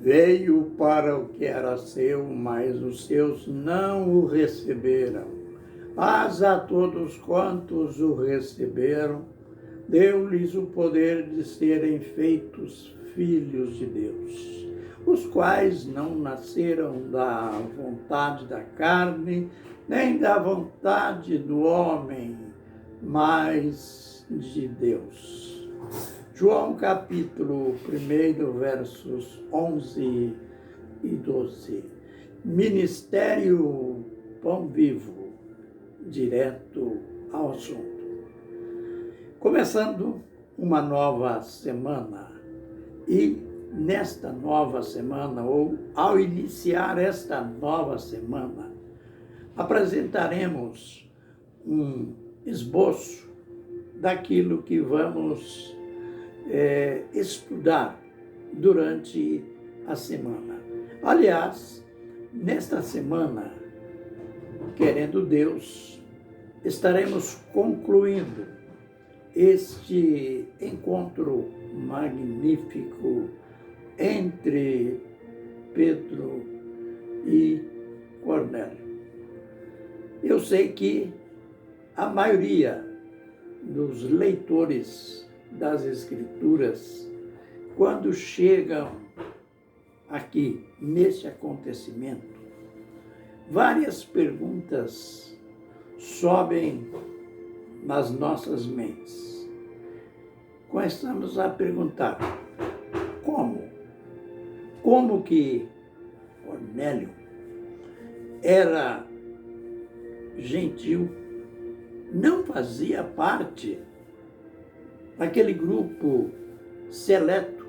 Veio para o que era seu, mas os seus não o receberam. Mas a todos quantos o receberam, deu-lhes o poder de serem feitos filhos de Deus, os quais não nasceram da vontade da carne, nem da vontade do homem, mas de Deus. João capítulo 1, versos 11 e 12. Ministério Pão Vivo, direto ao assunto. Começando uma nova semana, e nesta nova semana, ou ao iniciar esta nova semana, apresentaremos um esboço daquilo que vamos estudar durante a semana. Aliás, nesta semana, querendo Deus, estaremos concluindo este encontro magnífico entre Pedro e Cornélio. Eu sei que a maioria dos leitores das Escrituras, quando chegam aqui neste acontecimento, várias perguntas sobem nas nossas mentes. Começamos a perguntar: como que Cornélio era gentil, não fazia parte daquele grupo seleto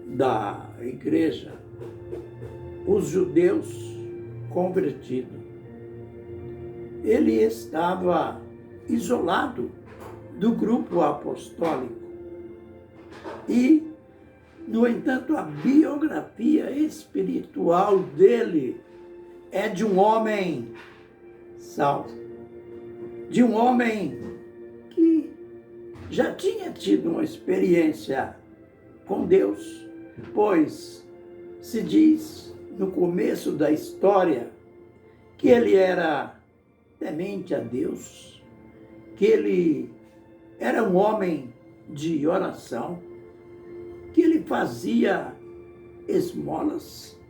da igreja, os judeus convertidos. Ele estava isolado do grupo apostólico. E, no entanto, a biografia espiritual dele é de um homem salvo, de um homem que já tinha tido uma experiência com Deus, pois se diz no começo da história que ele era temente a Deus, que ele era um homem de oração, que ele fazia esmolas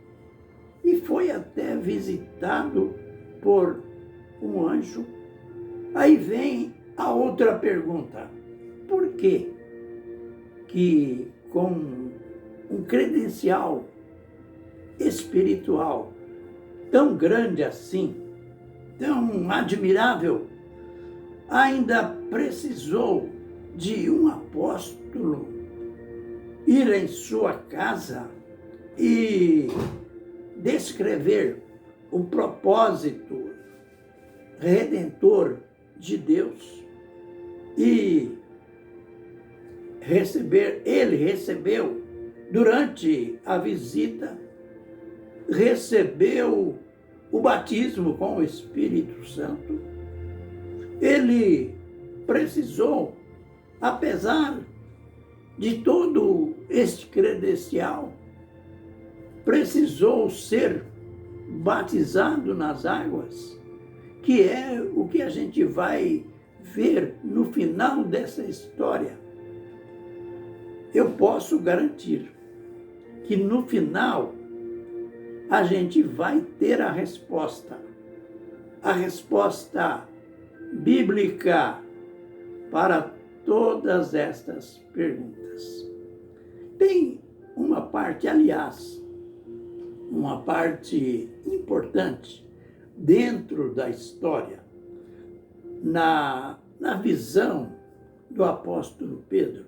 e foi até visitado por um anjo. Aí vem a outra pergunta: por que com um credencial espiritual tão grande assim, tão admirável, ainda precisou de um apóstolo ir em sua casa e descrever o propósito redentor de Deus? E ele recebeu, durante a visita, recebeu o batismo com o Espírito Santo. Ele precisou, apesar de todo este credencial, precisou ser batizado nas águas, que é o que a gente vai ver no final dessa história. Eu posso garantir que no final a gente vai ter a resposta bíblica para todas estas perguntas. Tem uma parte, aliás, uma parte importante dentro da história, na visão do apóstolo Pedro,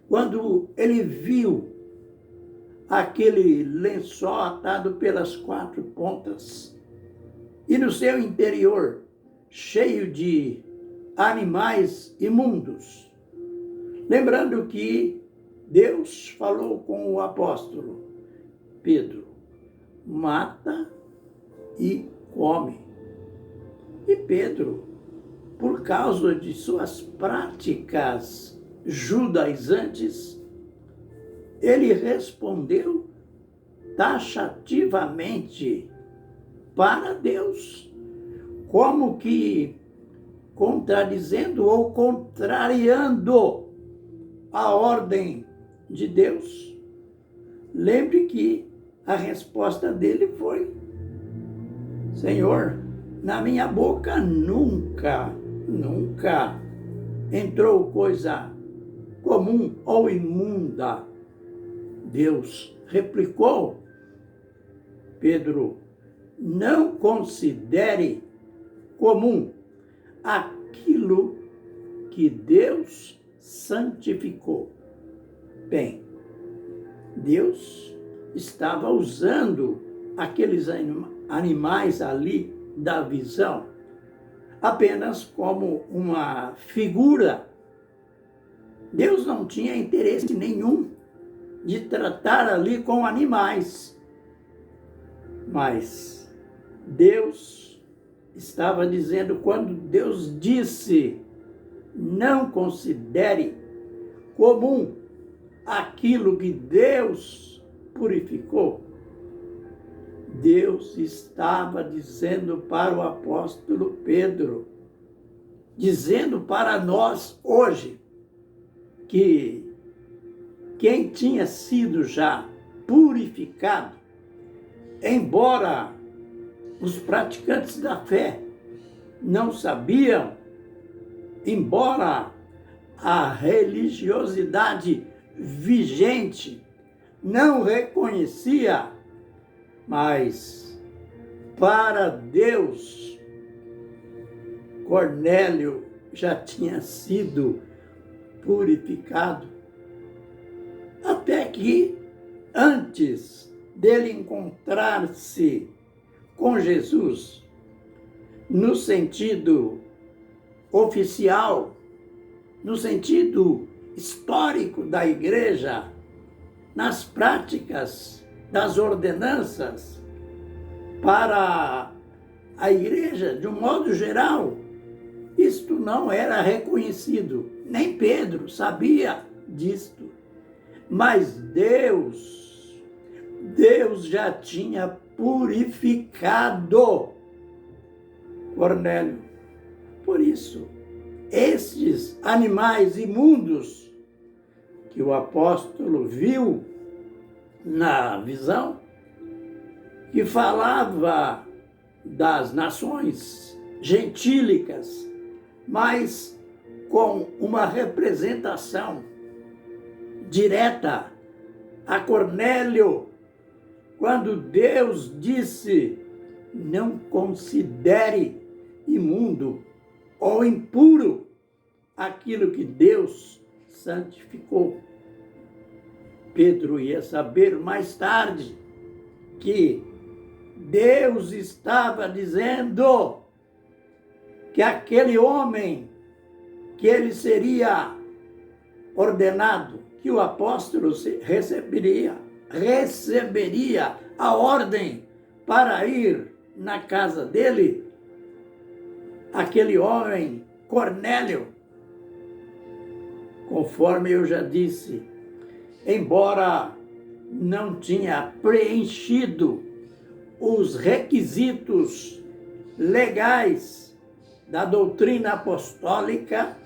quando ele viu aquele lençol atado pelas 4 pontas e no seu interior cheio de animais imundos. Lembrando que Deus falou com o apóstolo Pedro: mata e come. E Pedro, por causa de suas práticas judaizantes, ele respondeu taxativamente para Deus, como que contradizendo ou contrariando a ordem de Deus. Lembre que a resposta dele foi: Senhor, na minha boca nunca entrou coisa comum ou imunda. Deus replicou: Pedro, não considere comum aquilo que Deus santificou. Bem, Deus estava usando aqueles animais ali da visão apenas como uma figura. Deus não tinha interesse nenhum de tratar ali com animais. Mas Deus estava dizendo, quando Deus disse, não considere comum aquilo que Deus purificou, Deus estava dizendo para o apóstolo Pedro, dizendo para nós hoje, que quem tinha sido já purificado, embora os praticantes da fé não sabiam, embora a religiosidade vigente não reconhecia, mas para Deus, Cornélio já tinha sido purificado, até que antes dele encontrar-se com Jesus, no sentido oficial, no sentido histórico da igreja, nas práticas das ordenanças, para a igreja, de um modo geral, isto não era reconhecido. Nem Pedro sabia disto. Mas Deus já tinha purificado Cornélio. Por isso, estes animais imundos que o apóstolo viu na visão, que falava das nações gentílicas, mas com uma representação direta a Cornélio, quando Deus disse, não considere imundo ou impuro aquilo que Deus santificou. Pedro ia saber mais tarde que Deus estava dizendo que aquele homem, que ele seria ordenado, que o apóstolo receberia a ordem para ir na casa dele, aquele homem, Cornélio, conforme eu já disse, embora não tinha preenchido os requisitos legais da doutrina apostólica,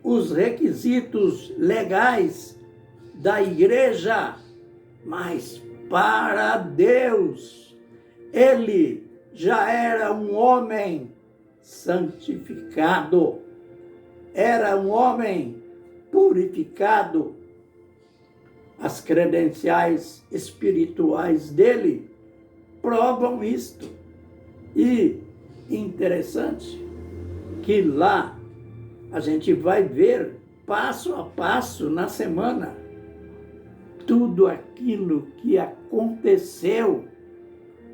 os requisitos legais da igreja, mas para Deus, ele já era um homem santificado, era um homem purificado. As credenciais espirituais dele provam isto. E interessante que lá a gente vai ver passo a passo na semana tudo aquilo que aconteceu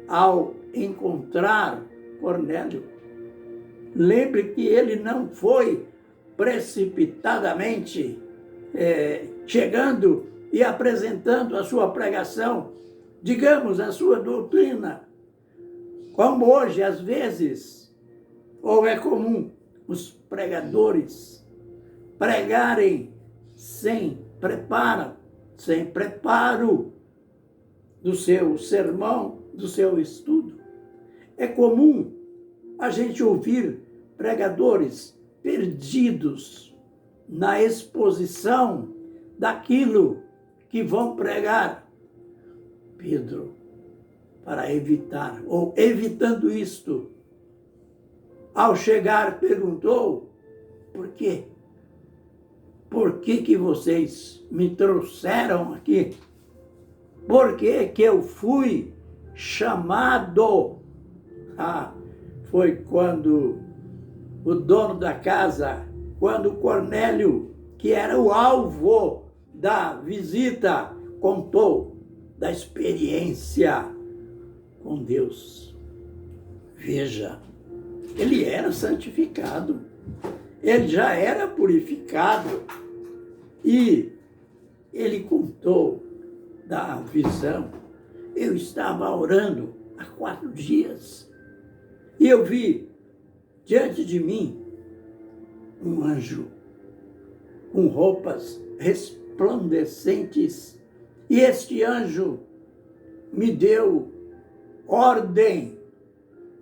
ao encontrar Cornélio. Lembre que ele não foi precipitadamente chegando e apresentando a sua pregação, digamos, a sua doutrina, como hoje, às vezes, ou é comum, os pregadores pregarem sem preparo, do seu sermão, do seu estudo. É comum a gente ouvir pregadores perdidos na exposição daquilo que vão pregar. Pedro, para evitar, ou evitando isto, ao chegar perguntou: por quê? Por que vocês me trouxeram aqui? Por que eu fui chamado? Foi quando o dono da casa, quando Cornélio, que era o alvo da visita, contou da experiência com Deus. Veja, ele era santificado, ele já era purificado e ele contou da visão. Eu estava orando há 4 dias e eu vi diante de mim um anjo com roupas resplandecentes, e este anjo me deu ordem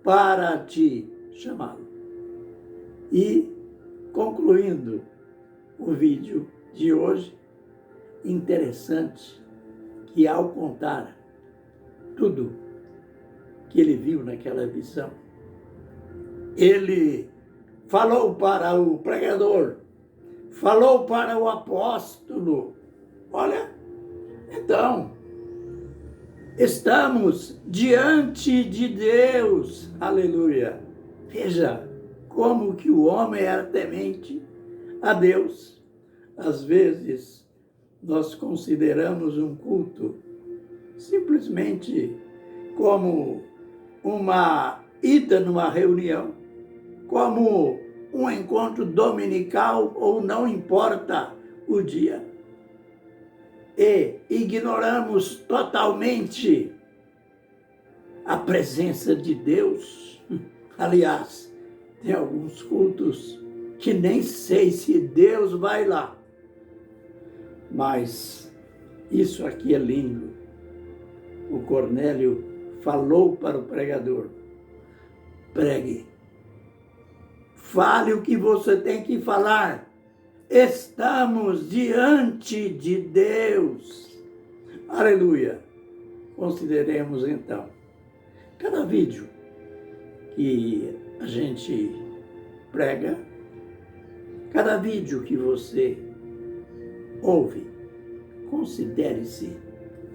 para te chamá-lo. E, concluindo o vídeo de hoje, interessante que ao contar tudo que ele viu naquela visão, ele falou para o pregador, falou para o apóstolo: olha, então, estamos diante de Deus, aleluia. Veja como que o homem era temente a Deus. Às vezes, nós consideramos um culto simplesmente como uma ida numa reunião, como um encontro dominical, ou não importa o dia. E ignoramos totalmente a presença de Deus. Aliás, tem alguns cultos que nem sei se Deus vai lá. Mas isso aqui é lindo. O Cornélio falou para o pregador: pregue. Fale o que você tem que falar. Estamos diante de Deus. Aleluia. Consideremos então, cada vídeo que a gente prega, cada vídeo que você ouve, considere-se,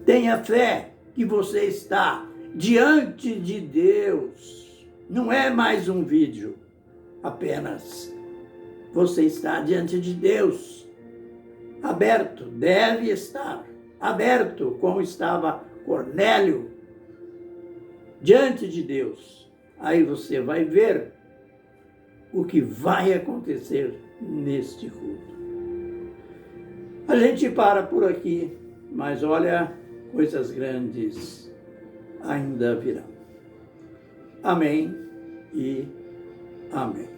tenha fé que você está diante de Deus. Não é mais um vídeo apenas. Você está diante de Deus, aberto, deve estar aberto, como estava Cornélio, diante de Deus. Aí você vai ver o que vai acontecer neste culto. A gente para por aqui, mas olha, coisas grandes ainda virão. Amém e amém.